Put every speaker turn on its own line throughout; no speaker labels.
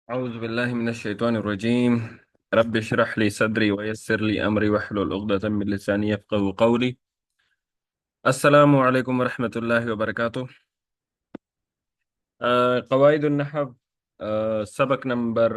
أعوذ بالله من الشيطان الرجيم. رب اشرح لي صدري ويسر لي أمري واحلل عقدة من لساني يفقهوا قولي. السلام عليكم ورحمة الله وبركاته. قواعد النحو، سبق نمبر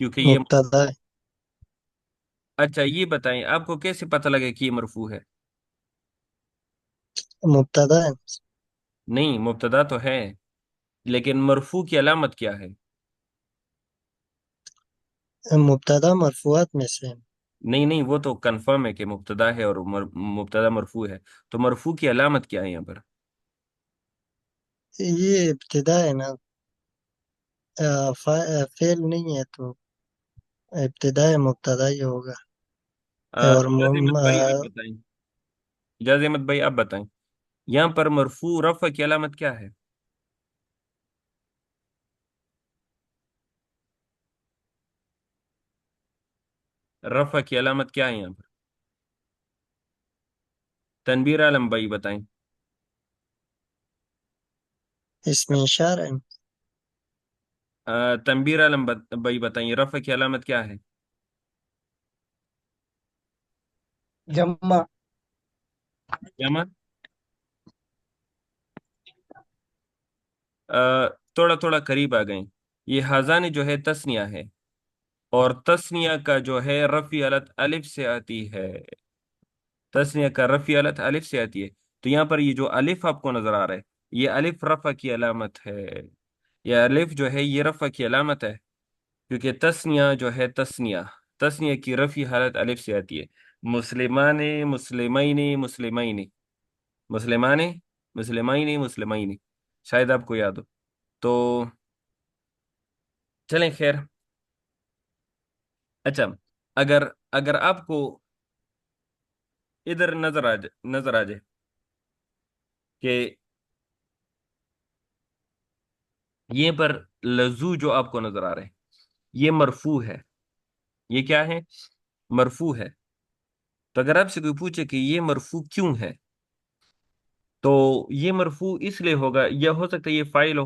کیونکہ یہ
مبتدا ہے۔
اچھا یہ بتائیں آپ کو کیسے پتہ لگے کہ یہ مرفوع ہے؟
مبتدا ہے۔
نہیں، مبتدا تو ہے، لیکن مرفوع کی علامت کیا ہے؟
مبتدا مرفوعات میں سے ہے۔
نہیں نہیں، وہ تو کنفرم ہے کہ مبتدا ہے اور مبتدا مرفوع ہے، تو مرفوع کی علامت کیا ہے یہاں پر؟
یہ ابتدا ہے نا، فعل نہیں ہے تو ابتدا ہے، مبتدا ہی ہوگا۔ اور
اجاز احمد بھائی آپ بتائیں، اجاز احمد بھائی آپ بتائیں، یہاں پر مرفوع رفع کی علامت کیا ہے؟ رفع کی علامت کیا ہے یہاں پر؟ تنبیر عالم بھائی بتائیں۔
اس میں اشارہ ہے۔
تنبیر عالم بھائی بتائیں، رفع کی علامت کیا ہے؟
جمع۔
جمع؟ تھوڑا تھوڑا قریب آ گئیں، یہ حاضان جو ہے تسنیہ ہے، اور تسنیہ کا جو ہے رفع علت الف سے آتی ہے، تسنیہ کا رفع علت الف سے آتی ہے، تو یہاں پر یہ جو الف آپ کو نظر آ رہا ہے، یہ الف رفع کی علامت ہے، یہ الف جو ہے یہ رفع کی علامت ہے، کیونکہ تسنیہ جو ہے تسنیہ، تسنیہ کی رفع حالت الف سے آتی ہے، مسلمان، مسلمین، مسلمین، مسلمان، مسلمین، مسلمین، شاید آپ کو یاد ہو تو چلیں خیر۔ اچھا، اگر اگر آپ کو ادھر نظر آ جائے کہ یہ پر لزو جو آپ کو نظر آ رہے ہیں یہ مرفوع ہے، یہ کیا ہے؟ مرفوع ہے، تو اگر آپ سے کوئی پوچھے کہ یہ مرفوع کیوں ہے، تو یہ مرفوع اس لیے ہوگا، یا ہو سکتا ہے یہ فاعل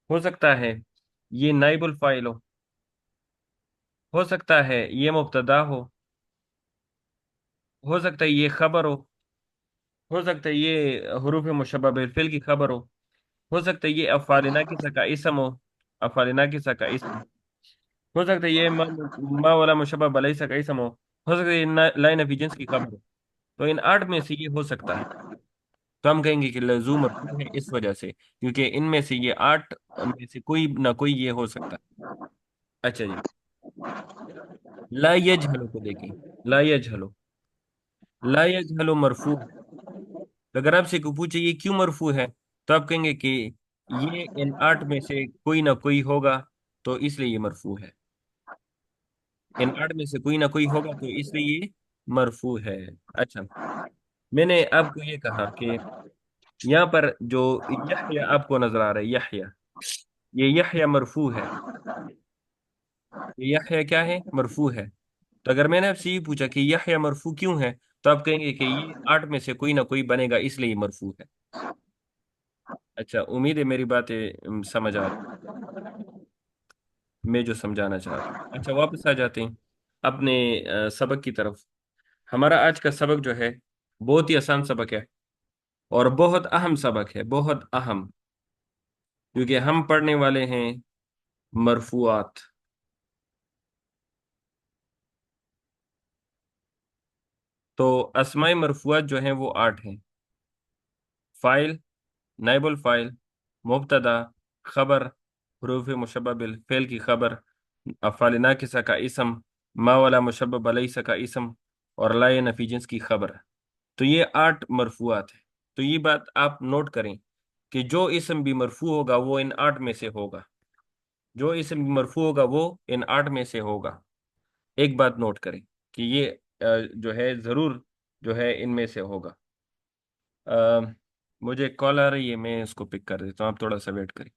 ہو سکتا ہے یہ نائب الفاعل ہو سکتا ہے یہ مبتدا ہو سکتا ہے یہ خبر ہو سکتا ہے یہ حروف مشبہ بالفعل کی خبر ہو سکتا ہے یہ افعال ناقصہ کا اسم افعال ناقصہ کا اسم ہو سکتا ہے یہ ما والا مشبہ بلیسا کا اسم ہو سکتا ہے یہ لائن آف جنس کی خبر تو ان 8 میں سے یہ ہو سکتا ہے، تو ہم کہیں گے کہ لزوم مرفوع ہے اس وجہ سے، کیونکہ ان میں سے یہ 8 میں سے کوئی نہ کوئی یہ ہو سکتا ہے۔ اچھا جی، لا یجہلو کو دیکھیں، لا یجہلو، لا یجہلو مرفوع، تو اگر آپ سے کوئی پوچھے یہ کیوں مرفوع ہے، تو آپ کہیں گے کہ یہ ان 8 میں سے کوئی نہ کوئی ہوگا، تو اس لیے یہ مرفوع ہے، ان 8 میں سے کوئی نہ کوئی ہوگا تو اس لیے یہ مرفوع ہے۔ اچھا، میں نے آپ کو یہ کہا کہ یہاں پر جو یحییٰ آپ کو نظر آ رہا ہے، یحییٰ، یہ یحییٰ مرفوع ہے، یہ یحییٰ کیا ہے؟ مرفوع ہے، تو اگر میں نے آپ سے یہ پوچھا کہ یحییٰ مرفوع کیوں ہے، تو آپ کہیں گے کہ یہ 8 میں سے کوئی نہ کوئی بنے گا اس لیے یہ مرفوع ہے۔ اچھا، امید ہے میری باتیں سمجھ آ رہی، میں جو سمجھانا چاہ رہا ہوں۔ اچھا واپس آ جاتے ہیں اپنے سبق کی طرف۔ ہمارا آج کا سبق جو ہے بہت ہی آسان سبق ہے، اور بہت اہم سبق ہے، بہت اہم، کیونکہ ہم پڑھنے والے ہیں مرفوعات۔ تو اسماء مرفوعات جو ہیں وہ 8 ہیں: فائل، نائب الفائل، مبتدا، خبر، حروف مشبہ بالفعل کی خبر، افعال ناقصہ کا اسم، ما والا مشبہ لیس کا اسم، اور لا نفی جنس کی خبر، تو یہ 8 مرفوعات ہیں۔ تو یہ بات آپ نوٹ کریں کہ جو اسم بھی مرفوع ہوگا وہ ان 8 میں سے ہوگا، جو اسم بھی مرفوع ہوگا وہ ان 8 میں سے ہوگا۔ ایک بات نوٹ کریں کہ یہ جو ہے ضرور جو ہے ان میں سے ہوگا۔ آ، مجھے کال آ رہی ہے، میں اس کو پک کر دیتا ہوں، آپ تھوڑا سا ویٹ کریں۔